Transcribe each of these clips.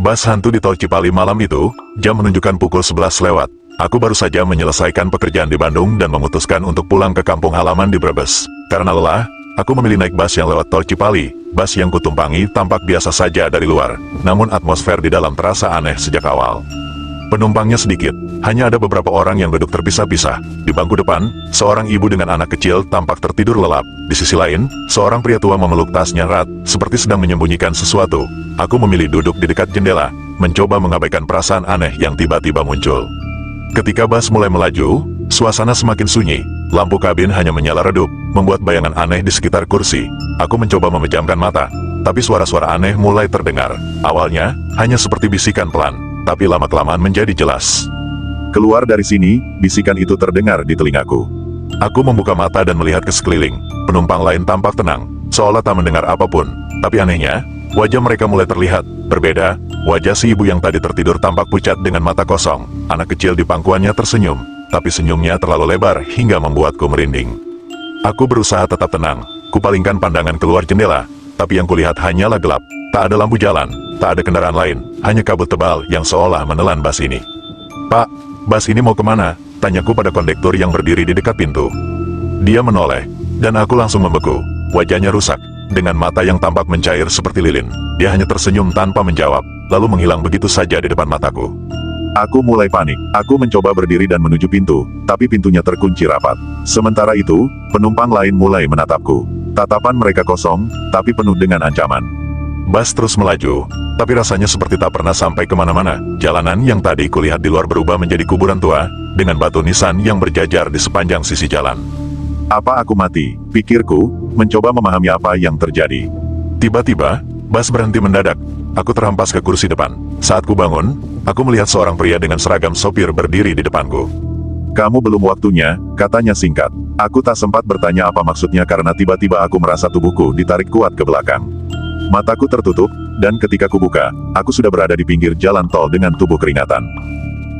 Bas hantu di tol Cipali malam itu, jam menunjukkan pukul 11 lewat. Aku baru saja menyelesaikan pekerjaan di Bandung dan memutuskan untuk pulang ke kampung halaman di Brebes. Karena lelah, aku memilih naik bas yang lewat tol Cipali. Bas yang kutumpangi tampak biasa saja dari luar, namun atmosfer di dalam terasa aneh sejak awal. Penumpangnya sedikit, hanya ada beberapa orang yang duduk terpisah-pisah. Di bangku depan, seorang ibu dengan anak kecil tampak tertidur lelap. Di sisi lain, seorang pria tua memeluk tasnya erat, seperti sedang menyembunyikan sesuatu. Aku memilih duduk di dekat jendela, mencoba mengabaikan perasaan aneh yang tiba-tiba muncul. Ketika bas mulai melaju, suasana semakin sunyi. Lampu kabin hanya menyala redup, membuat bayangan aneh di sekitar kursi. Aku mencoba memejamkan mata, tapi suara-suara aneh mulai terdengar. Awalnya, hanya seperti bisikan pelan, tapi lama-kelamaan menjadi jelas. Keluar dari sini, bisikan itu terdengar di telingaku. Aku membuka mata dan melihat ke sekeliling. Penumpang lain tampak tenang, seolah tak mendengar apapun. Tapi anehnya, wajah mereka mulai terlihat berbeda. Wajah si ibu yang tadi tertidur tampak pucat dengan mata kosong. Anak kecil di pangkuannya tersenyum, tapi senyumnya terlalu lebar hingga membuatku merinding. Aku berusaha tetap tenang. Kupalingkan pandangan keluar jendela, tapi yang kulihat hanyalah gelap. Tak ada lampu jalan, tak ada kendaraan lain, hanya kabut tebal yang seolah menelan bas ini. "Pak, bas ini mau kemana?" tanyaku pada kondektur yang berdiri di dekat pintu. Dia menoleh, dan aku langsung membeku. Wajahnya rusak, dengan mata yang tampak mencair seperti lilin. Dia hanya tersenyum tanpa menjawab, lalu menghilang begitu saja di depan mataku. Aku mulai panik. Aku mencoba berdiri dan menuju pintu, tapi pintunya terkunci rapat. Sementara itu, penumpang lain mulai menatapku. Tatapan mereka kosong, tapi penuh dengan ancaman. Bas terus melaju, tapi rasanya seperti tak pernah sampai kemana-mana. Jalanan yang tadi kulihat di luar berubah menjadi kuburan tua, dengan batu nisan yang berjajar di sepanjang sisi jalan. Apa aku mati? Pikirku, mencoba memahami apa yang terjadi. Tiba-tiba, bas berhenti mendadak. Aku terhempas ke kursi depan. Saat ku bangun, aku melihat seorang pria dengan seragam sopir berdiri di depanku. "Kamu belum waktunya," katanya singkat. Aku tak sempat bertanya apa maksudnya karena tiba-tiba aku merasa tubuhku ditarik kuat ke belakang. Mataku tertutup, dan ketika kubuka, aku sudah berada di pinggir jalan tol dengan tubuh keringatan.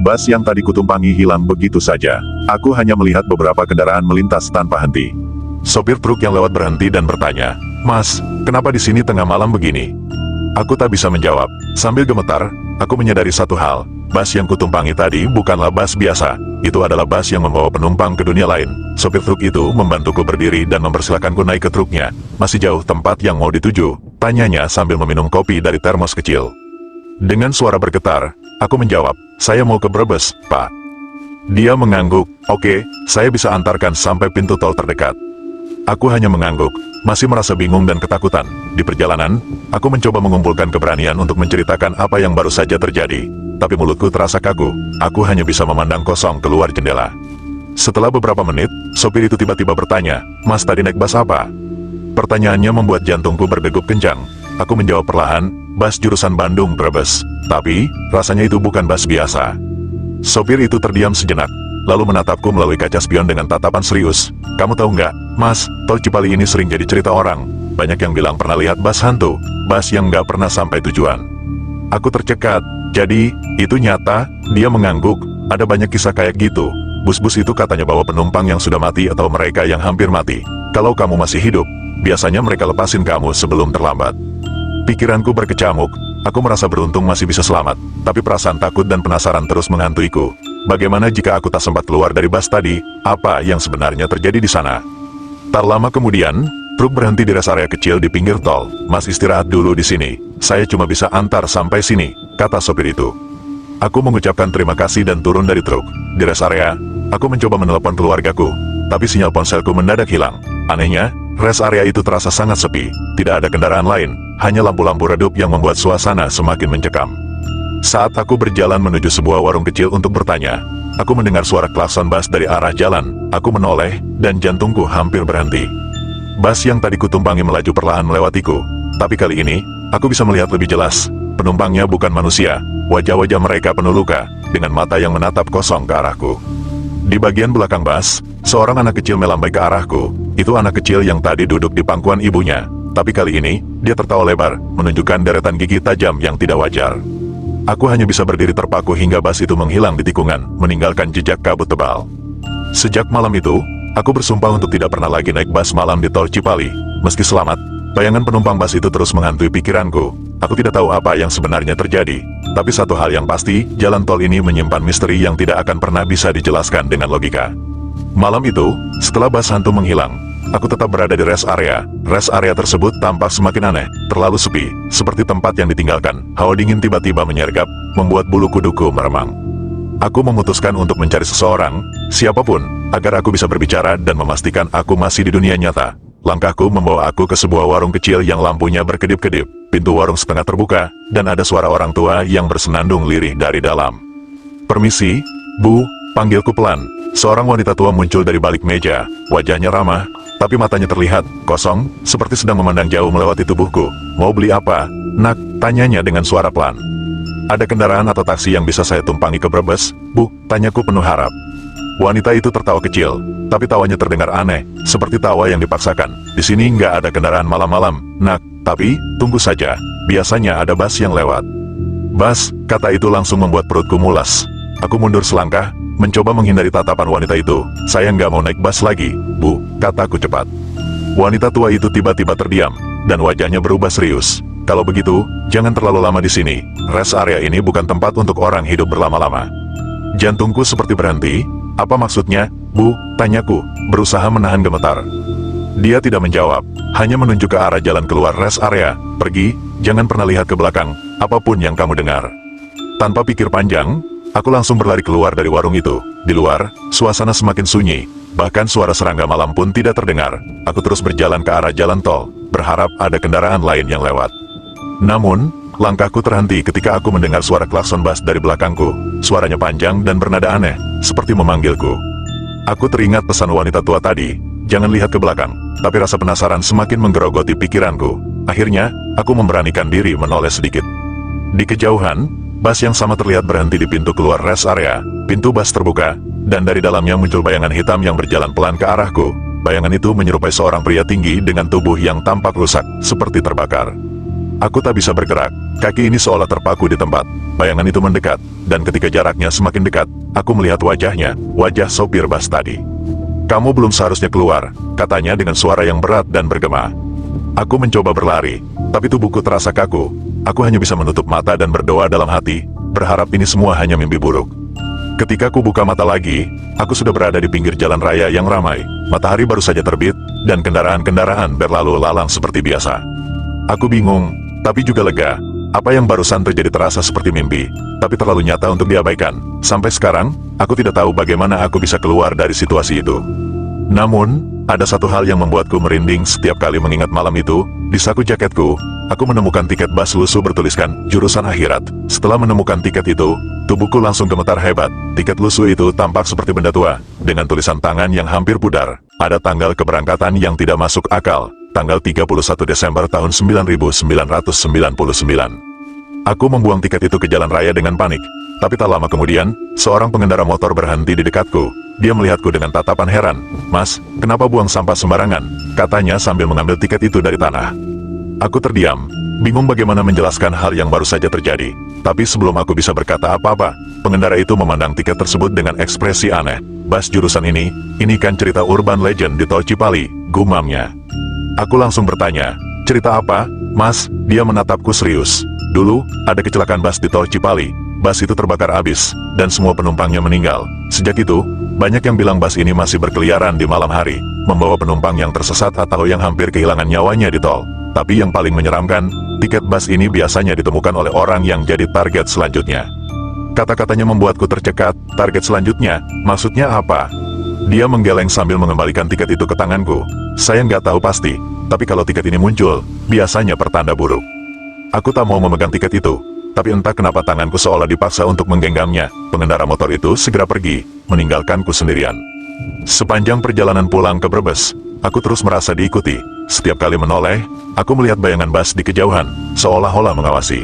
Bas yang tadi kutumpangi hilang begitu saja. Aku hanya melihat beberapa kendaraan melintas tanpa henti. Sopir truk yang lewat berhenti dan bertanya, "Mas, kenapa di sini tengah malam begini?" Aku tak bisa menjawab. Sambil gemetar, aku menyadari satu hal. Bas yang kutumpangi tadi bukanlah bas biasa. Itu adalah bas yang membawa penumpang ke dunia lain. Sopir truk itu membantuku berdiri dan mempersilakanku naik ke truknya. "Masih jauh tempat yang mau dituju?" tanyanya sambil meminum kopi dari termos kecil. Dengan suara bergetar, aku menjawab, "Saya mau ke Brebes, Pak." Dia mengangguk. "Oke, saya bisa antarkan sampai pintu tol terdekat." Aku hanya mengangguk, masih merasa bingung dan ketakutan. Di perjalanan, aku mencoba mengumpulkan keberanian untuk menceritakan apa yang baru saja terjadi. Tapi mulutku terasa kaku. Aku hanya bisa memandang kosong keluar jendela. Setelah beberapa menit, sopir itu tiba-tiba bertanya, "Mas tadi naik bas apa?" Pertanyaannya membuat jantungku berdegup kencang. Aku menjawab perlahan, "Bas jurusan Bandung Brebes." Tapi, rasanya itu bukan bas biasa. Sopir itu terdiam sejenak, lalu menatapku melalui kaca spion dengan tatapan serius. "Kamu tahu nggak, Mas, tol Cipali ini sering jadi cerita orang. Banyak yang bilang pernah lihat bas hantu, bas yang nggak pernah sampai tujuan." Aku tercekat. "Jadi, itu nyata?" Dia mengangguk. "Ada banyak kisah kayak gitu. Bus-bus itu katanya bawa penumpang yang sudah mati atau mereka yang hampir mati. Kalau kamu masih hidup, biasanya mereka lepasin kamu sebelum terlambat." Pikiranku berkecamuk. Aku merasa beruntung masih bisa selamat, tapi perasaan takut dan penasaran terus menghantuiku. Bagaimana jika aku tak sempat keluar dari bas tadi? Apa yang sebenarnya terjadi di sana? Tak lama kemudian, truk berhenti di rest area kecil di pinggir tol. "Mas istirahat dulu di sini. Saya cuma bisa antar sampai sini," kata sopir itu. Aku mengucapkan terima kasih dan turun dari truk. Di rest area, aku mencoba menelepon keluargaku, tapi sinyal ponselku mendadak hilang. Anehnya, rest area itu terasa sangat sepi. Tidak ada kendaraan lain, hanya lampu-lampu redup yang membuat suasana semakin mencekam. Saat aku berjalan menuju sebuah warung kecil untuk bertanya, aku mendengar suara klakson bas dari arah jalan. Aku menoleh, dan jantungku hampir berhenti. Bas yang tadi kutumpangi melaju perlahan melewatiku. Tapi kali ini, aku bisa melihat lebih jelas. Penumpangnya bukan manusia. Wajah-wajah mereka penuh luka, dengan mata yang menatap kosong ke arahku. Di bagian belakang bas, seorang anak kecil melambai ke arahku. Itu anak kecil yang tadi duduk di pangkuan ibunya. Tapi kali ini, dia tertawa lebar, menunjukkan deretan gigi tajam yang tidak wajar. Aku hanya bisa berdiri terpaku hingga bas itu menghilang di tikungan, meninggalkan jejak kabut tebal. Sejak malam itu, aku bersumpah untuk tidak pernah lagi naik bas malam di tol Cipali. Meski selamat, bayangan penumpang bas itu terus menghantui pikiranku. Aku tidak tahu apa yang sebenarnya terjadi, Tapi satu hal yang pasti, jalan tol ini menyimpan misteri yang tidak akan pernah bisa dijelaskan dengan logika. Malam itu, setelah bas hantu menghilang, aku tetap berada di rest area. Rest area tersebut tampak semakin aneh, terlalu sepi, seperti tempat yang ditinggalkan. Hawa dingin tiba-tiba menyergap, membuat bulu kuduku meremang. Aku memutuskan untuk mencari seseorang, siapapun, agar aku bisa berbicara dan memastikan aku masih di dunia nyata. Langkahku membawa aku ke sebuah warung kecil yang lampunya berkedip-kedip. Pintu warung setengah terbuka, dan ada suara orang tua yang bersenandung lirih dari dalam. "Permisi, Bu," panggilku pelan. Seorang wanita tua muncul dari balik meja, wajahnya ramah, tapi matanya terlihat kosong, seperti sedang memandang jauh melewati tubuhku. "Mau beli apa, Nak?" tanyanya dengan suara pelan. "Ada kendaraan atau taksi yang bisa saya tumpangi ke Brebes, Bu?" tanyaku penuh harap. Wanita itu tertawa kecil, tapi tawanya terdengar aneh, seperti tawa yang dipaksakan. "Di sini nggak ada kendaraan malam-malam, Nak, tapi tunggu saja, biasanya ada bus yang lewat." "Bus," kata itu langsung membuat perutku mulas. Aku mundur selangkah, mencoba menghindari tatapan wanita itu. "Saya nggak mau naik bus lagi, Bu," kataku cepat. Wanita tua itu tiba-tiba terdiam, dan wajahnya berubah serius. "Kalau begitu, jangan terlalu lama di sini. Rest area ini bukan tempat untuk orang hidup berlama-lama." Jantungku seperti berhenti. "Apa maksudnya, Bu?" tanyaku, berusaha menahan gemetar. Dia tidak menjawab, hanya menunjuk ke arah jalan keluar rest area. "Pergi, jangan pernah lihat ke belakang, apapun yang kamu dengar." Tanpa pikir panjang, aku langsung berlari keluar dari warung itu. Di luar, suasana semakin sunyi, bahkan suara serangga malam pun tidak terdengar. Aku terus berjalan ke arah jalan tol, berharap ada kendaraan lain yang lewat. Namun, langkahku terhenti ketika aku mendengar suara klakson bas dari belakangku. Suaranya panjang dan bernada aneh, seperti memanggilku. Aku teringat pesan wanita tua tadi, jangan lihat ke belakang, tapi rasa penasaran semakin menggerogoti pikiranku. Akhirnya, aku memberanikan diri menoleh sedikit. Di kejauhan, bas yang sama terlihat berhenti di pintu keluar rest area. Pintu bas terbuka, dan dari dalamnya muncul bayangan hitam yang berjalan pelan ke arahku. Bayangan itu menyerupai seorang pria tinggi dengan tubuh yang tampak rusak, seperti terbakar. Aku tak bisa bergerak, kaki ini seolah terpaku di tempat. Bayangan itu mendekat, dan ketika jaraknya semakin dekat, aku melihat wajahnya, wajah sopir bas tadi. "Kamu belum seharusnya keluar," katanya dengan suara yang berat dan bergema. Aku mencoba berlari, tapi tubuhku terasa kaku. Aku hanya bisa menutup mata dan berdoa dalam hati, berharap ini semua hanya mimpi buruk. Ketika aku buka mata lagi, aku sudah berada di pinggir jalan raya yang ramai. Matahari baru saja terbit, dan kendaraan-kendaraan berlalu lalang seperti biasa. Aku bingung, tapi juga lega. Apa yang barusan terjadi terasa seperti mimpi, tapi terlalu nyata untuk diabaikan. Sampai sekarang, aku tidak tahu bagaimana aku bisa keluar dari situasi itu. Namun, ada satu hal yang membuatku merinding setiap kali mengingat malam itu. Di saku jaketku, aku menemukan tiket bas lusuh bertuliskan jurusan akhirat. Setelah menemukan tiket itu, tubuhku langsung gemetar hebat. Tiket lusuh itu tampak seperti benda tua, dengan tulisan tangan yang hampir pudar. Ada tanggal keberangkatan yang tidak masuk akal, tanggal 31 Desember tahun 1999. Aku membuang tiket itu ke jalan raya dengan panik. Tapi tak lama kemudian, seorang pengendara motor berhenti di dekatku. Dia melihatku dengan tatapan heran. "Mas, kenapa buang sampah sembarangan?" katanya sambil mengambil tiket itu dari tanah. Aku terdiam, bingung bagaimana menjelaskan hal yang baru saja terjadi. Tapi sebelum aku bisa berkata apa-apa, pengendara itu memandang tiket tersebut dengan ekspresi aneh. "Bas jurusan ini kan cerita urban legend di tol Cipali," gumamnya. Aku langsung bertanya, "Cerita apa, Mas?" Dia menatapku serius. "Dulu, ada kecelakaan bas di tol Cipali. Bas itu terbakar habis, dan semua penumpangnya meninggal. Sejak itu, banyak yang bilang bas ini masih berkeliaran di malam hari, membawa penumpang yang tersesat atau yang hampir kehilangan nyawanya di tol. Tapi yang paling menyeramkan, tiket bas ini biasanya ditemukan oleh orang yang jadi target selanjutnya." Kata-katanya membuatku tercekat. Target selanjutnya, maksudnya apa? Dia menggeleng sambil mengembalikan tiket itu ke tanganku. "Saya nggak tahu pasti, tapi kalau tiket ini muncul, biasanya pertanda buruk." Aku tak mau memegang tiket itu, tapi entah kenapa tanganku seolah dipaksa untuk menggenggamnya. Pengendara motor itu segera pergi, meninggalkanku sendirian. Sepanjang perjalanan pulang ke Brebes, aku terus merasa diikuti. Setiap kali menoleh, aku melihat bayangan bas di kejauhan, seolah-olah mengawasi.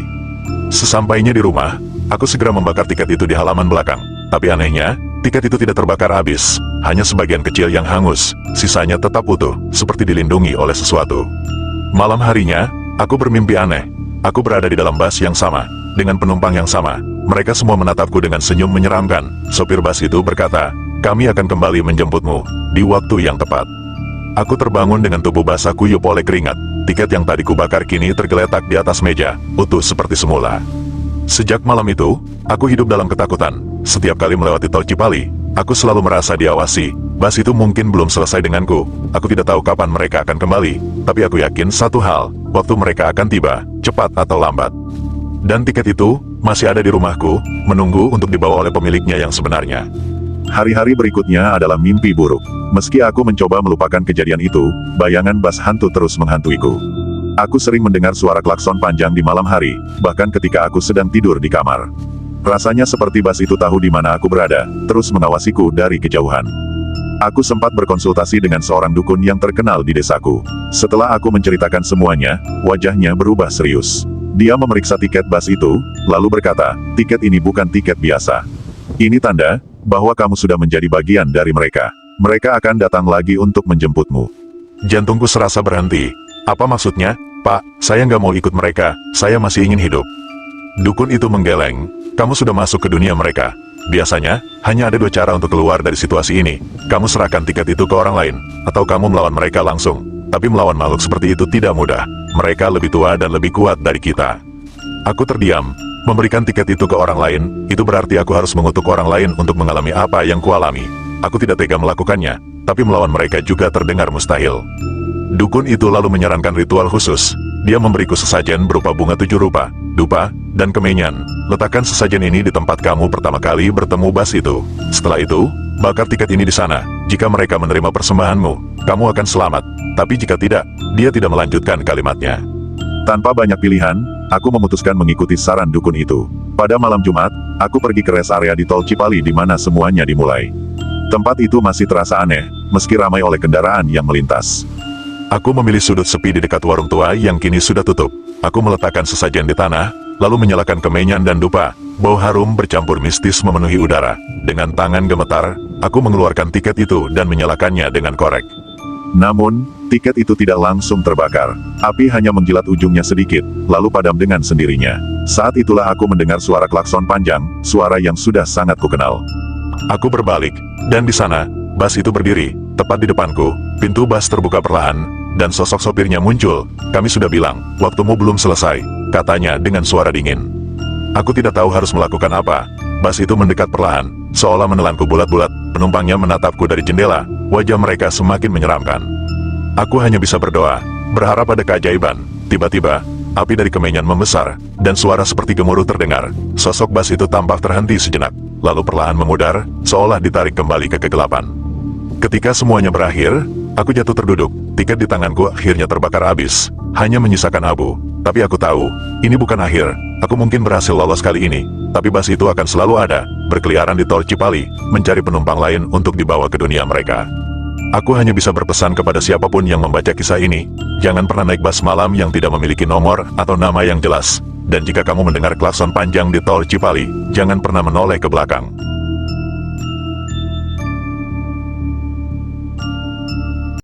Sesampainya di rumah, aku segera membakar tiket itu di halaman belakang. Tapi anehnya, tiket itu tidak terbakar habis, hanya sebagian kecil yang hangus, sisanya tetap utuh, seperti dilindungi oleh sesuatu. Malam harinya, aku bermimpi aneh. Aku berada di dalam bas yang sama, dengan penumpang yang sama. Mereka semua menatapku dengan senyum menyeramkan. Sopir bas itu berkata, "Kami akan kembali menjemputmu, di waktu yang tepat." Aku terbangun dengan tubuh basah kuyup oleh keringat. Tiket yang tadi kubakar kini tergeletak di atas meja, utuh seperti semula. Sejak malam itu, aku hidup dalam ketakutan. Setiap kali melewati tol Cipali, aku selalu merasa diawasi. Bus itu mungkin belum selesai denganku. Aku tidak tahu kapan mereka akan kembali, tapi aku yakin satu hal, waktu mereka akan tiba, cepat atau lambat. Dan tiket itu masih ada di rumahku, menunggu untuk dibawa oleh pemiliknya yang sebenarnya. Hari-hari berikutnya adalah mimpi buruk. Meski aku mencoba melupakan kejadian itu, bayangan bus hantu terus menghantuiku. Aku sering mendengar suara klakson panjang di malam hari, bahkan ketika aku sedang tidur di kamar. Rasanya seperti bus itu tahu di mana aku berada, terus mengawasiku dari kejauhan. Aku sempat berkonsultasi dengan seorang dukun yang terkenal di desaku. Setelah aku menceritakan semuanya, wajahnya berubah serius. Dia memeriksa tiket bus itu, lalu berkata, "Tiket ini bukan tiket biasa. Ini tanda bahwa kamu sudah menjadi bagian dari mereka. Mereka akan datang lagi untuk menjemputmu." Jantungku serasa berhenti. Apa maksudnya? "Pak, saya nggak mau ikut mereka, saya masih ingin hidup." Dukun itu menggeleng. "Kamu sudah masuk ke dunia mereka. Biasanya, hanya ada dua cara untuk keluar dari situasi ini. Kamu serahkan tiket itu ke orang lain, atau kamu melawan mereka langsung. Tapi melawan makhluk seperti itu tidak mudah. Mereka lebih tua dan lebih kuat dari kita." Aku terdiam. Memberikan tiket itu ke orang lain, itu berarti aku harus mengutuk orang lain untuk mengalami apa yang kualami. Aku tidak tega melakukannya, tapi melawan mereka juga terdengar mustahil. Dukun itu lalu menyarankan ritual khusus. Dia memberiku sesajen berupa bunga 7 rupa, dupa, dan kemenyan. "Letakkan sesajen ini di tempat kamu pertama kali bertemu bas itu. Setelah itu, bakar tiket ini di sana. Jika mereka menerima persembahanmu, kamu akan selamat. Tapi jika tidak," dia tidak melanjutkan kalimatnya. Tanpa banyak pilihan, aku memutuskan mengikuti saran dukun itu. Pada malam Jumat, aku pergi ke rest area di tol Cipali di mana semuanya dimulai. Tempat itu masih terasa aneh, meski ramai oleh kendaraan yang melintas. Aku memilih sudut sepi di dekat warung tua yang kini sudah tutup. Aku meletakkan sesajen di tanah, lalu menyalakan kemenyan dan dupa. Bau harum bercampur mistis memenuhi udara. Dengan tangan gemetar, aku mengeluarkan tiket itu dan menyalakannya dengan korek. Namun, tiket itu tidak langsung terbakar. Api hanya menjilat ujungnya sedikit, lalu padam dengan sendirinya. Saat itulah aku mendengar suara klakson panjang, suara yang sudah sangat kukenal. Aku berbalik, dan di sana, bus itu berdiri, tepat di depanku. Pintu bus terbuka perlahan, dan sosok sopirnya muncul. "Kami sudah bilang, waktumu belum selesai," katanya dengan suara dingin. Aku tidak tahu harus melakukan apa. Bus itu mendekat perlahan, seolah menelanku bulat-bulat. Penumpangnya menatapku dari jendela, wajah mereka semakin menyeramkan. Aku hanya bisa berdoa, berharap ada keajaiban. Tiba-tiba, api dari kemenyan membesar, dan suara seperti gemuruh terdengar. Sosok bus itu tampak terhenti sejenak, lalu perlahan memudar, seolah ditarik kembali ke kegelapan. Ketika semuanya berakhir, aku jatuh terduduk. Tiket di tanganku akhirnya terbakar habis, hanya menyisakan abu. Tapi aku tahu, ini bukan akhir. Aku mungkin berhasil lolos kali ini, tapi bus itu akan selalu ada, berkeliaran di tol Cipali, mencari penumpang lain untuk dibawa ke dunia mereka. Aku hanya bisa berpesan kepada siapapun yang membaca kisah ini, jangan pernah naik bus malam yang tidak memiliki nomor atau nama yang jelas. Dan jika kamu mendengar klakson panjang di tol Cipali, jangan pernah menoleh ke belakang.